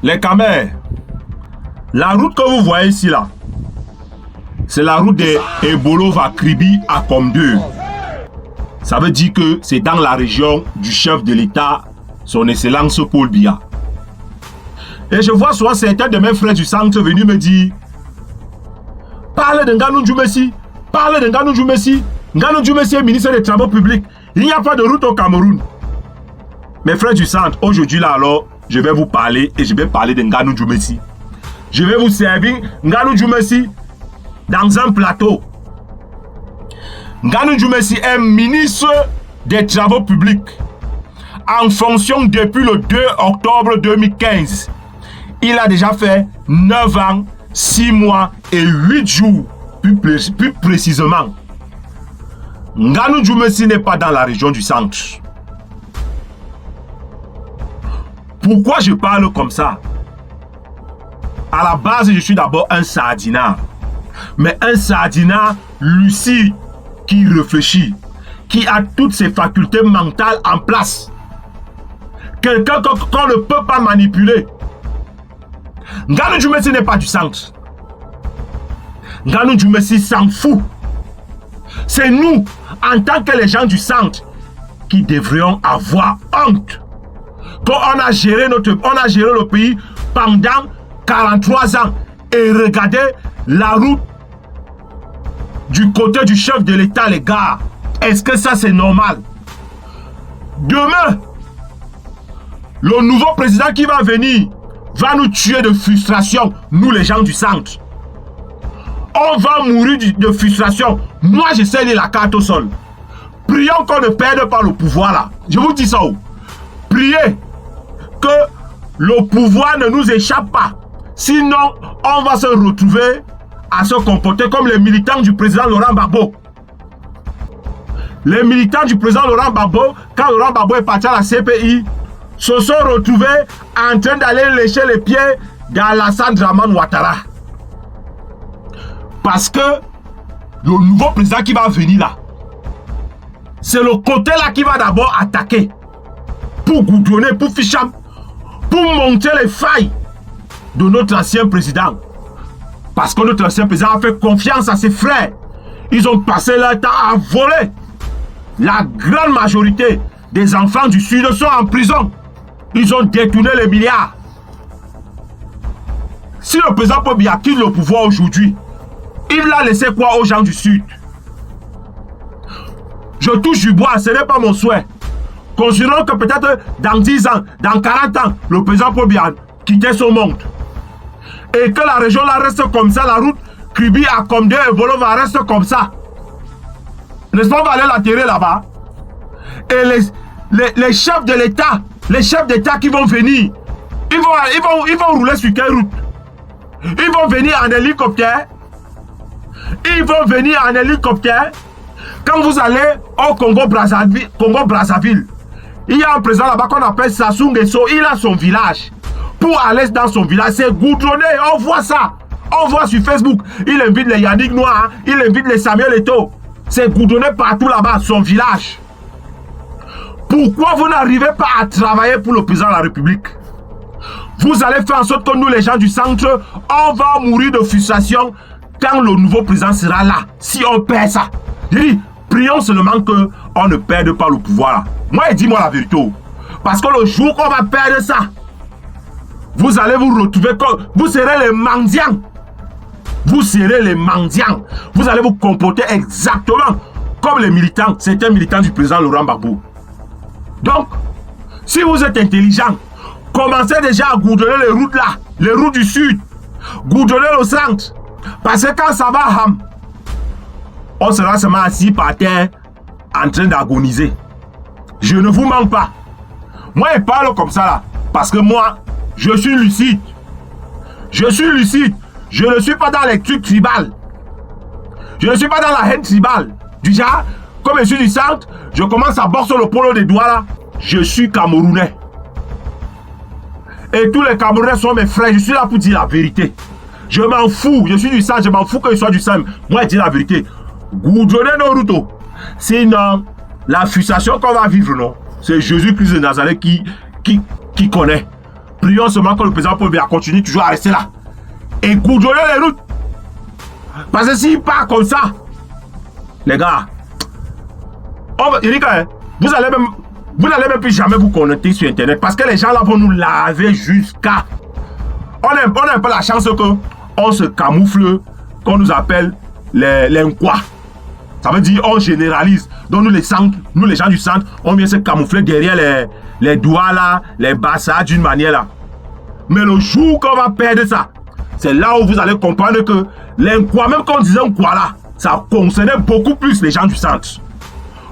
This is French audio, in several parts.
Les camers, la route que vous voyez ici là, c'est la route de Ebolova Kribi à Komdeu. Ça veut dire que c'est dans la région du chef de l'État, son Excellence Paul Biya. Et je vois souvent certains de mes frères du centre venus me dire, parlez de Nganou Djoumessi, parlez de Nganou Djoumessi. Nganou Djoumessi est ministre des Travaux publics. Il n'y a pas de route au Cameroun. Mes frères du centre, aujourd'hui là alors, je vais vous parler et je vais parler de Nganou Djoumessi. Je vais vous servir Nganou Djoumessi dans un plateau. Nganou Djoumessi est ministre des Travaux publics en fonction depuis le 2 octobre 2015. Il a déjà fait 9 ans, 6 mois et 8 jours, plus précisément. Nganou Djoumessi n'est pas dans la région du centre. Pourquoi je parle comme ça? À la base, je suis d'abord un sardinard. Mais un sardinard lucide, qui réfléchit, qui a toutes ses facultés mentales en place. Quelqu'un qu'on ne peut pas manipuler. Nganou Djoumessi n'est pas du centre. Nganou Djoumessi s'en fout. C'est nous, en tant que les gens du centre, qui devrions avoir honte. Qu'on a géré le pays pendant 43 ans et regardez la route du côté du chef de l'État, les gars. Est-ce que ça c'est normal? Demain, le nouveau président qui va venir va nous tuer de frustration, nous les gens du centre. On va mourir de frustration. Moi, je sais lire la carte au sol. Prions qu'on ne perde pas le pouvoir là. Je vous dis ça. Priez que le pouvoir ne nous échappe pas. Sinon, on va se retrouver à se comporter comme les militants du président Laurent Gbagbo. Les militants du président Laurent Gbagbo, quand Laurent Gbagbo est parti à la CPI, se sont retrouvés en train d'aller lécher les pieds d'Alassane Dramane Ouattara. Parce que le nouveau président qui va venir là, c'est le côté là qui va d'abord attaquer pour goudronner, pour ficham, pour monter les failles de notre ancien président. Parce que notre ancien président a fait confiance à ses frères. Ils ont passé leur temps à voler. La grande majorité des enfants du Sud sont en prison. Ils ont détourné les milliards. Si le président Paul Biya quitte le pouvoir aujourd'hui, il l'a laissé quoi aux gens du Sud? Je touche du bois, ce n'est pas mon souhait. Considérons que peut-être dans 10 ans, dans 40 ans, le président Paul Biya quittait son monde. Et que la région là reste comme ça, la route Kribi à Komdeu et Bolova reste comme ça. N'est-ce pas, on va aller l'atterrir là-bas. Et les chefs de l'État, les chefs d'État qui vont venir, ils vont rouler sur quelle route? Ils vont venir en hélicoptère. Ils vont venir en hélicoptère. Quand vous allez au Congo-Brazzaville, il y a un président là-bas qu'on appelle Sassou Nguesso. Il a son village. Pour aller dans son village, c'est goudronné. On voit ça. On voit sur Facebook. Il invite les Yannick Noir. Il invite les Samuel Eto'o. C'est goudronné partout là-bas, son village. Pourquoi vous n'arrivez pas à travailler pour le président de la République? Vous allez faire en sorte que nous, les gens du centre, on va mourir de frustration quand le nouveau président sera là. Si on perd ça. Je dis, prions seulement qu'on ne perde pas le pouvoir là. Moi, dis-moi la vérité. Parce que le jour qu'on va perdre ça, vous allez vous retrouver comme... Vous serez les mendiants. Vous serez les mendiants. Vous allez vous comporter exactement comme les militants. Certains militants du président Laurent Gbagbo. Donc, si vous êtes intelligent, commencez déjà à goudronner les routes là. Les routes du sud. Goudronner le centre. Parce que quand ça va ham, on sera seulement assis par terre en train d'agoniser. Je ne vous mens pas. Moi, je parle comme ça là. Parce que moi, je suis lucide. Je suis lucide. Je ne suis pas dans les trucs tribales. Je ne suis pas dans la haine tribale. Déjà, comme je suis du centre, je commence à borser le polo des doigts là. Je suis Camerounais. Et tous les Camerounais sont mes frères. Je suis là pour dire la vérité. Je m'en fous. Je suis du centre. Je m'en fous que je sois du centre. Moi, je dis la vérité. Goudronnez nos routes. Sinon, la frustration qu'on va vivre, non, c'est Jésus-Christ de Nazareth qui connaît. prions seulement que le président Paul Biya continue toujours à rester là. Et goudronner les routes. Parce que s'il part comme ça, les gars, Erika, vous n'allez même plus jamais vous connecter sur Internet parce que les gens là vont nous laver jusqu'à... On a un peu la chance qu'on se camoufle, qu'on nous appelle les Nkwa. Ça veut dire on généralise. Donc nous les gens du centre, on vient se camoufler derrière les Douala, les Bassa d'une manière là. Mais le jour qu'on va perdre ça, c'est là où vous allez comprendre que les Nkwa, même quand on disait Nkwa là, ça concernait beaucoup plus les gens du centre.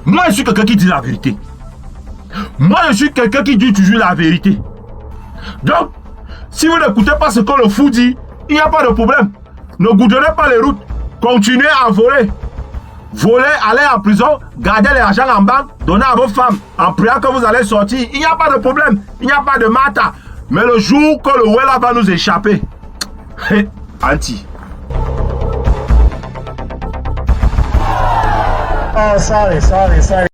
Moi, je suis quelqu'un qui dit la vérité. Moi, je suis quelqu'un qui dit toujours la vérité. Donc, si vous n'écoutez pas ce que le fou dit, il n'y a pas de problème. Ne goudronnez pas les routes. Continuez à voler. Voler, aller en prison, garder l'argent en banque, donner à vos femmes, en priant que vous allez sortir. Il n'y a pas de problème. Il n'y a pas de mata. Mais le jour que le Wella va nous échapper, anti. Oh, sorry.